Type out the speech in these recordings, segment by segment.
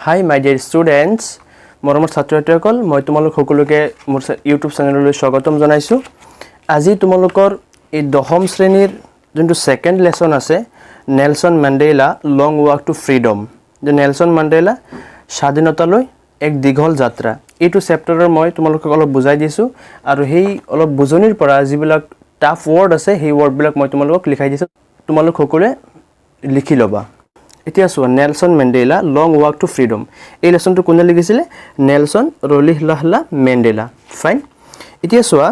Hi my dear students, মৰমৰ ছাত্ৰ-ছাত্ৰীসকল মই তোমালোক সকলোকে মোৰ YouTube চেনেললৈ স্বাগতম জনাইছো। আজি তোমালোকৰ এই 10ম শ্ৰেণীৰ যোনটো সেকেন্ড লেসন আছে Nelson Mandela long walk to freedom. যে নেলসন মেণ্ডেলা স্বাধীনতালৈ এক দীঘল যাত্ৰা। এইটো চেপ্টাৰৰ মই তোমালোকক অলপ বুজাই দিছো আৰু হেই অলপ বুজনিৰ পৰা যিবিলাক টাফ ওয়াৰ্ড আছে হেই ওয়াৰ্ডবিলাক মই তোমালোকক লিখাই দিছো। তোমালোক সকলোৱে লিখি লবা। এতিয়া চোৱা Nelson Mandela long walk to freedom. এই লেসনটো কোনে লিখিছিলে? Nelson Rolihlahla Mandela. ফাইন। এতিয়া চোৱা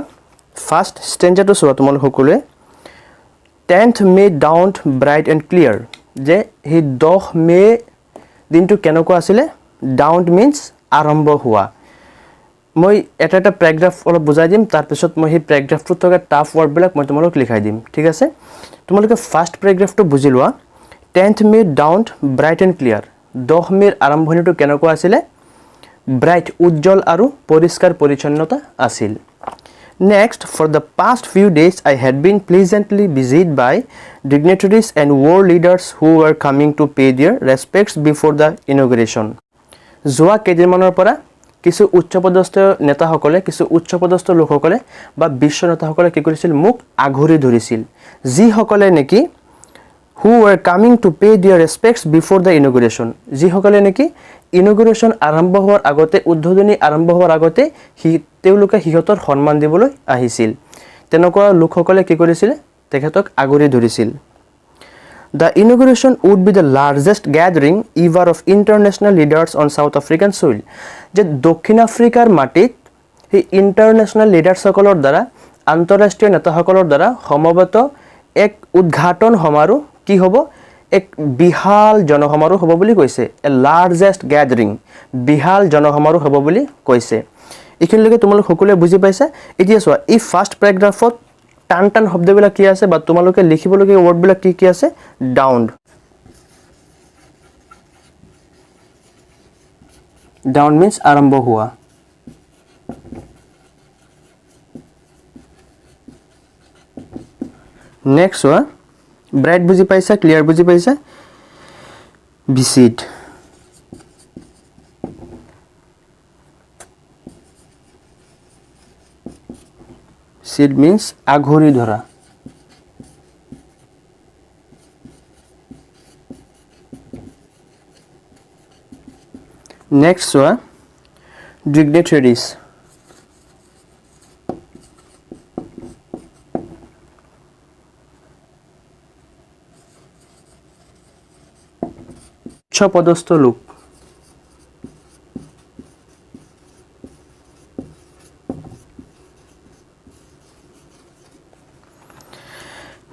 ফাৰ্স্ট স্টেঞ্জাটো চোৱা তোমালোক সকলোৱে 10th May dawned bright and clear। যে হি 10 মে দিনটো কেনেকুৱা আছিলে? dawned means আৰম্ভ হোৱা। মই এটা প্যাৰাগ্ৰাফ অলপ বুজাই দিম, তাৰ পিছত মই হি প্যাৰাগ্ৰাফটোত থকা টাফ ওয়াৰ্ডবিলাক মই তোমালোক লিখাই দিম। ঠিক আছে? তোমালোকে ফাৰ্স্ট প্যাৰাগ্ৰাফটো বুজি লোৱা। 10th May dawned bright and clear। 10 মেৰ আৰম্ভণিটো কেনেকুৱা আছিলে? ব্ৰাইট উজ্জ্বল আৰু পৰিষ্কাৰ পৰিচ্ছন্নতা আছিল। Next, for the past few days I had been pleasantly busied by dignitaries and war leaders who were coming to pay their respects before the inauguration। যোৱা কেইদিনমানৰ পৰা কিছু উচ্চপদস্থ নেতাসকলে কিছু উচ্চপদস্থ লোকসকলে বা বিশ্ব নেতাসকলে কি কৰিছিল? মুখ আঘুৰি ধৰিছিল। যিসকলে নেকি who were coming to pay their respects before the inauguration। যিসকলে নেকি ইনগুৰেশন আৰম্ভ হোৱাৰ আগতে উদ্বোধনী আৰম্ভ হোৱাৰ আগতে তেওঁলোকে হিহতৰ সন্মান দিবলৈ আহিছিল। তেনেকুৱা লোকসকলে কি কৰিছিল? তেখেতক আগুৰি ধৰিছিল। The inauguration would be the largest gathering ever of international leaders on South African soil। যে দক্ষিণ আফ্ৰিকাৰ মাটিত এই ইন্টাৰনেশনাল লিডাৰসকলৰ দ্বাৰা আন্তঃৰাষ্ট্ৰীয় নেতাসকলৰ দ্বাৰা সমবেত এক উদ্ঘাটন সমাৰোহ কি হ'ব? এক বিশাল জনসমাৰোহ হ'ব বুলি কৈছে। এ লাৰ্জেষ্ট গ্যাদাৰিং, বিশাল জনসমাৰোহ হ'ব বুলি কৈছে। এইখিনিলৈকে তোমালোক সকলোৱে বুজি পাইছা? এতিয়া চোৱা এই ফাৰ্স্ট প্যাৰাগ্ৰাফত টান শব্দবিলাক কি আছে বা তোমালোকে লিখিবলগীয়া ওয়াৰ্ডবিলাক কি আছে? ডাউন্ড। ডাউন্ড মিন্স আৰম্ভ হোৱা। নেক্সট চোৱা ব্ৰাইট বুজি পাইছা? ক্লিয়াৰ বুজি পাইছা? বিচিড। সিড মিন্স আঘুৰি ধৰা। নেক্সট চোৱা ডিগনিটাৰিজ। উচ্চপদস্থ লোক।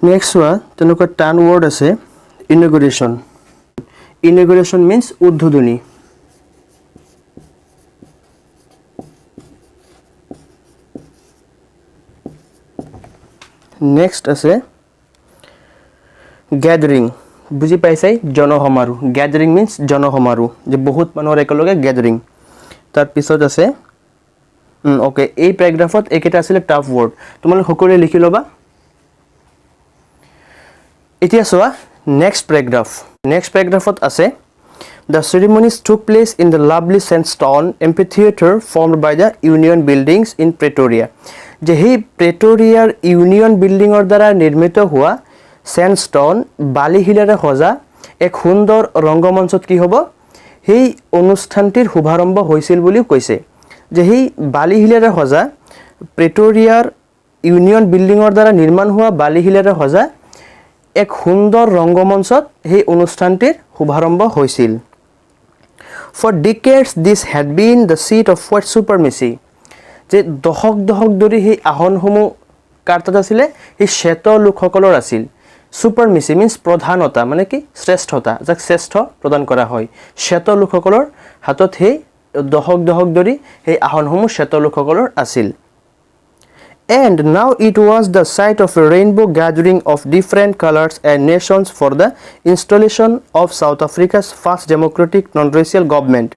নেক্সট চোৱা তেনেকুৱা টান ওয়াৰ্ড আছে ইনগুৰেশন। ইনগুৰেশন মিন্স উদ্বোধনী। নেক্সট আছে গ্যাদাৰিং। বুজি পাইছাই? জনসমাৰোহ। গ্যাদাৰিং মিন্স জনসমাৰোহ, যে বহুত মানুহৰ একেলগে গ্যাদাৰিং। তাৰ পিছত আছে ওকে এই প্যাৰাগ্ৰাফত একেটা আছিল টাফ ওয়াৰ্ড। তোমালোক সকলোৱে লিখি ল'বা। এতিয়া চোৱা নেক্সট প্যাৰাগ্ৰাফ। নেক্সট প্যাৰাগ্ৰাফত আছে The ceremonies took place in the lovely sandstone amphitheater formed by the Union Buildings in Pretoria। যে সেই প্ৰেটৰিয়াৰ ইউনিয়ন বিল্ডিঙৰ দ্বাৰা নিৰ্মিত হোৱা স্যান্ডস্টোন বালিশিলাৰে সজা এক সুন্দৰ ৰংগমঞ্চত কি হ'ব? সেই অনুষ্ঠানটিৰ শুভাৰম্ভ হৈছিল বুলি কৈছে। যে সেই বালিশিলাৰে সজা প্ৰেটৰিয়াৰ ইউনিয়ন বিল্ডিঙৰ দ্বাৰা নিৰ্মাণ হোৱা বালিশিলাৰে সজা এক সুন্দৰ ৰংগমঞ্চত সেই অনুষ্ঠানটিৰ শুভাৰম্ভ হৈছিল। For decades this had been the seat of white supremacy। যে দশক ধৰি সেই আহনসমূহ কাৰ তাত আছিলে? সেই শ্বেত লোকসকলৰ আছিল। সুপাৰমেসি মিন্স প্ৰধানতা, মানে কি শ্ৰেষ্ঠতা, যাক শ্ৰেষ্ঠ প্ৰদান কৰা হয়। শ্বেত লোকসকলৰ হাতত সেই দশক ধৰি সেই আহনসমূহ শ্বেত লোকসকলৰ আছিল। And now it was the site of a rainbow gathering of different colors and nations for the installation of South Africa's first democratic non-racial government।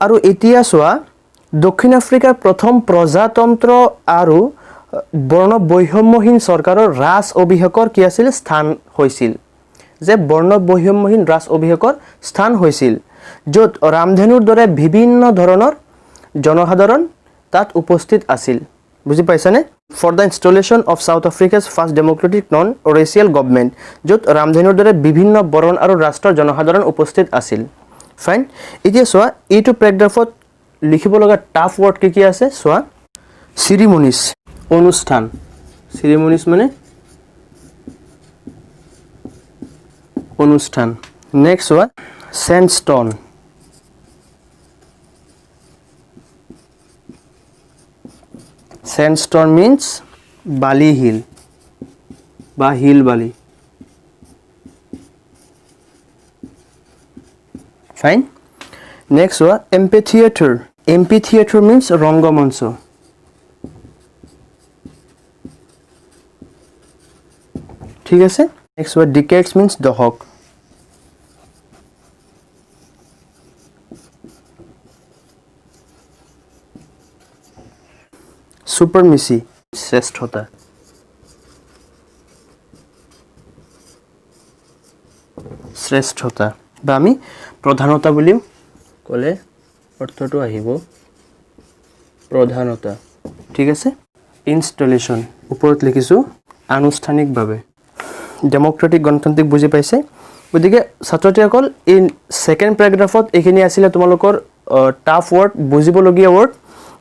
আৰু এতিয়া চোৱা দক্ষিণ আফ্ৰিকাৰ প্ৰথম প্ৰজাতন্ত্ৰ আৰু বৰ্ণ বৈষম্যহীন চৰকাৰৰ ৰাজ অভিষেকৰ কি আছিল? স্থান হৈছিল। যে বৰ্ণ বৈষম্যহীন ৰাজ অভিষেকৰ স্থান হৈছিল। য'ত ৰামধেনুৰ দৰে বিভিন্ন ধৰণৰ জনসাধাৰণ তাত উপস্থিত আছিল বুজি পাইছানে for the installation of South Africa's first democratic non racial government য'ত ৰামধেনুৰ দৰে বিভিন্ন বৰণ আৰু ৰাষ্ট্ৰৰ জনসাধাৰণ উপস্থিত আছিল ফাইন এতিয়া চোৱা এইটো পেৰাগ্ৰাফত লিখিব লগা টাফ ৱৰ্ড কি আছে চোৱা চেৰিমনিজ অনুষ্ঠান চেৰিমনিজ মানে অনুষ্ঠান নেক্সট চোৱা sandstone sandstone means bali hill ba hill bali fine next one amphitheater amphitheater means rangamancha ঠিক আছে next one decades means দহক সুপারমেসি শ্রেষ্ঠতা শ্রেষ্ঠতা বা আমি প্ৰধানতা বুলিও ক'লে অৰ্থটো আহিব প্ৰধানতা ঠিক আছে ইনষ্টলেশ্যন ওপৰত লিখিছো আনুষ্ঠানিকভাৱে ডেমক্ৰেটিক গণতান্ত্ৰিক বুজি পাইছে গতিকে ছাত্ৰছাত্ৰীসকল ইন সেকেন্ড প্যাৰাগ্ৰাফত এইখিনি আছিল তোমালোকৰ টাফ ৱৰ্ড বুজিবলগীয়া ৱৰ্ড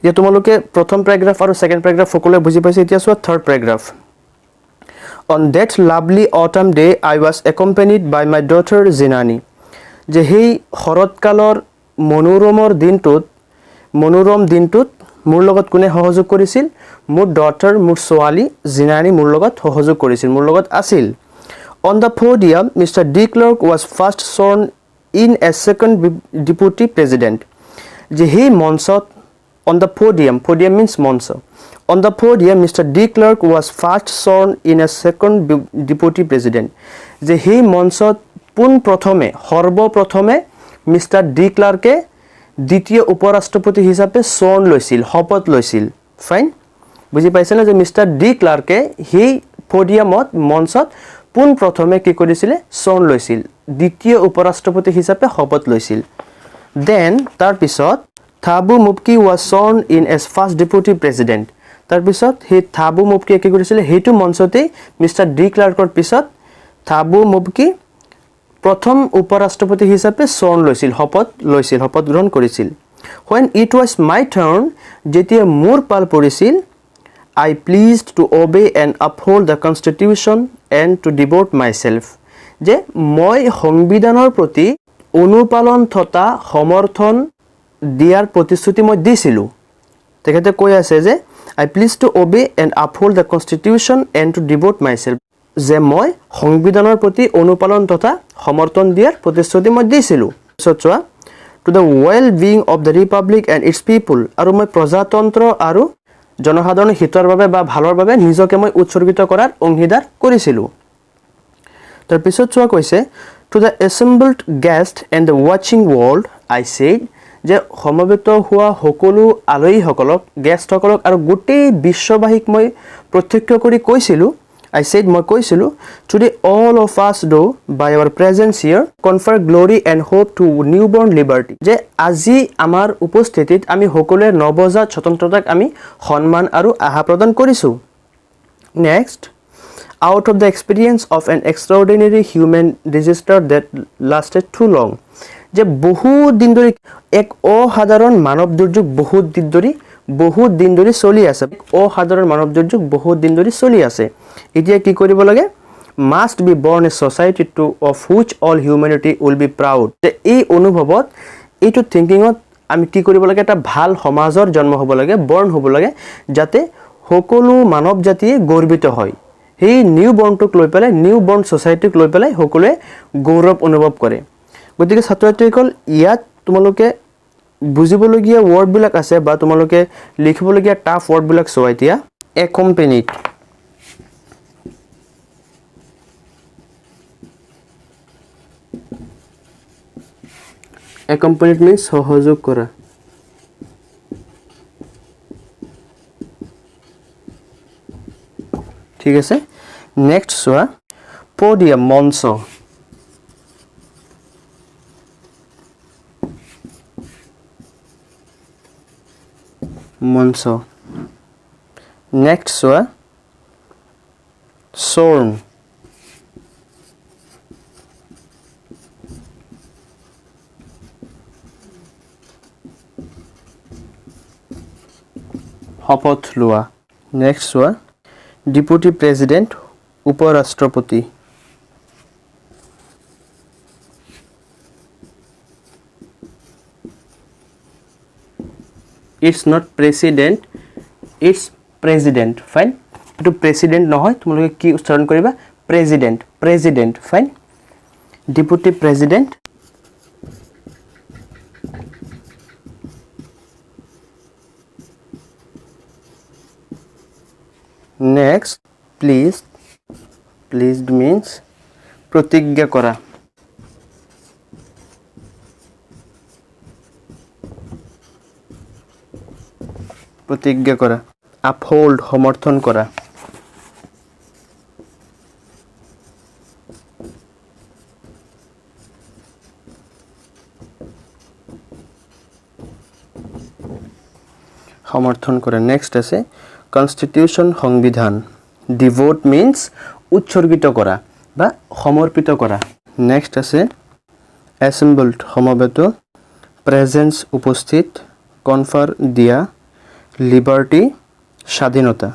যে তোমালোকে প্ৰথম প্যাৰাগ্ৰাফ আৰু সেকেন্ড প্যাৰাগ্ৰাফ সকলোৱে বুজি পাইছে এতিয়া চোৱা third প্যাৰাগ্ৰাফ On that lovely autumn day I was accompanied by my daughter Zinani যে হেই শৰৎকালৰ মনোৰম দিনটোত মোৰ লগত কোনে সহযোগ কৰিছিল মোৰ ডটাৰ মোৰ ছোৱালী জিনানী মোৰ লগত সহযোগ কৰিছিল মোৰ লগত আছিল On the podium Mr. De Klerk was first sworn in as second deputy president যে হেই মঞ্চত On the podium means মঞ্চ On the podium Mr. De Klerk was first sworn in as second deputy president যে হেই মঞ্চত সৰ্বপ্ৰথমে mister D ক্লাৰ্কে দ্বিতীয় উপৰাষ্ট্ৰপতি হিচাপে সৰ্ণ লৈছিল শপত লৈছিল ফাইন বুজি পাইছানে যে মিস্টাৰ ডি ক্লাৰ্কে হেই পডিয়ামত মঞ্চত প্ৰথমে কি কৰিছিল সৰ্ণ লৈছিল দ্বিতীয় উপৰাষ্ট্ৰপতি হিচাপে শপত লৈছিল দেন তাৰ পিছত Thabo Mbeki was sworn in as first deputy president তাৰ পিছত হে Thabo Mbeki কি কৰিছিল হেতু মঞ্চতে মিস্টাৰ ডি ক্লাৰ্কৰ পিছত Thabo Mbeki প্ৰথম উপৰাষ্ট্ৰপতি হিচাপে সৰ্ণ লৈছিল শপত গ্ৰহণ কৰিছিল when it was my turn যেতিয়া মোৰ পাল পৰিছিল I pleased to obey and uphold the constitution and to devote myself যে মই সংবিধানৰ প্ৰতি অনুপালন তথা সমৰ্থন দিয়াৰ প্ৰতিশ্ৰুতি মই দিছিলো তেখেতে কৈ আছে যে I pleased to obey and uphold the constitution and to devote myself যে মই সংবিধানৰ প্ৰতি অনুপালন তথা সমৰ্থন দিয়াৰ প্ৰতিশ্ৰুতি মই দিছিলো সচোৱা to the well being of the republic and its people আৰু মই প্ৰজাতন্ত্ৰ আৰু জনসাধাৰণৰ হিতৰ বাবে বা ভালৰ বাবে নিজকে মই উৎসৰ্গিত কৰাৰ অংশীদাৰ কৰিছিলো তাৰ পিছত চোৱা কৈছে to the assembled guest and the watching world I said যে সমবেত হোৱা সকলো আলহীসকলক গেষ্টসকলক আৰু গোটেই বিশ্ববাসীক মই প্ৰত্যক্ষ কৰি কৈছিলো I said মই কৈছিলো today all of us do by our presence here confer glory and hope to newborn liberty যে আজি আমাৰ উপস্থিতিত আমি সকলোৱে নৱজাত স্বতন্ত্ৰতাক আমি সন্মান আৰু আশা প্ৰদান কৰিছো next out of the experience of an extraordinary human disaster that lasted too long যে বহুত দিন ধৰি এক অসাধাৰণ মানৱ দুৰ্যোগ বহুত দিন ধৰি চলি আছে অসাধাৰণ মানৱ দুৰ্যোগ বহুত দিন ধৰি চলি আছে এতিয়া কি কৰিব লাগে must be born a society to of which all humanity will be proud যে এই অনুভৱত এইটো থিংকিংত আমি কি কৰিব লাগে এটা ভাল সমাজৰ জন্ম হ'ব লাগে বৰ্ণ হ'ব লাগে যাতে সকলো মানৱ জাতিয়ে গৰ্বিত হয় এই নিউ বৰ্ণটোক লৈ পেলাই নিউ বৰ্ণ সোসাইটিক লৈ পেলাই সকলোৱে গৌৰৱ অনুভৱ কৰে গতিকে ছাত্ৰছাত্ৰীসকল ইয়াত তোমালোকে বুজিবলগীয়া ওয়াৰ্ড বিলাক আছে বা তোমালোকে লিখিবলগীয়া টাফ ওয়াৰ্ড বিলাক চোৱা এতিয়া accompanied means সহযোগ কৰা ঠিক আছে নেক্সট চোৱা podium মঞ্চ মঞ্চ নেক্সট চোৱা শৰ্ম শপত লোৱা নেক্সট চোৱা ডেপুটি প্ৰেসিডেন্ট উপৰাষ্ট্ৰপতি It's not president, it's president. Fine. To president নহয় তোমালোকে কি উচ্চাৰণ কৰিবা president, president. Fine. Deputy president. Next, please. Pleased means প্ৰতিজ্ঞা কৰা प्रतिज्ञा करा अपहोल्ड समर्थन करा समर्थन करा नेक्स्ट আছে कन्स्टिट्यूशन संविधान डिवोट मीन्स उत्सर्गित करा बा समर्पित करा नेक्स्ट আছে assembled समवेत प्रेजेंस उपस्थित कन्फर दिया लिबार्टी स्वाधीनता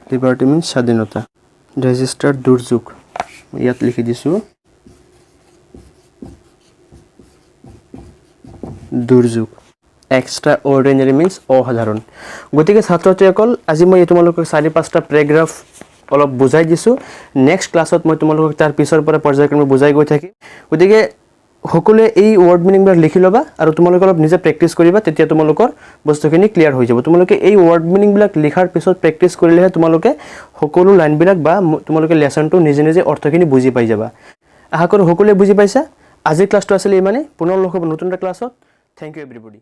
लिबार्टी मीन्स स्वाधीनता रेजिस्टार दुर्योग यात लिखि दिसु दुर्योग एक्स्ट्रा ऑर्डिनरी मीन्स असाधारण गतिके छात्र छात्रीসকল আজি মই তোমালোকক 4-5টা প্যাৰাগ্ৰাফ অলপ বুজাই দিছো নেক্সট ক্লাছত মই তোমালোকক তাৰ পিছৰ পৰা পৰ্যায়ক্ৰমে বুজাই গৈ থাকিম গতিকে সকলোৱে এই ওয়াৰ্ড মিনিং বোৰ লিখি লবা আৰু তোমালোক অলপ নিজে প্ৰেক্টিস কৰিবা তেতিয়া তোমালোকৰ বস্তুখিনি ক্লিয়াৰ হৈ যাব তোমালোকে এই ওয়াৰ্ড মিনিং বিলাক লিখাৰ পিছত প্ৰেক্টিস কৰিলেহে তোমালোকে সকলো লাইন বিলাক বা তোমালোকে লেসনটো নিজে নিজে অৰ্থখিনি বুজি পাই যাবা আশা কৰো সকলোৱে বুজি পাইছা আজিৰ ক্লাছটো আছিল ইমানে পুনৰ লগ হ'ব নতুন এটা ক্লাছত থ্যাংক ইউ এভৰিবডি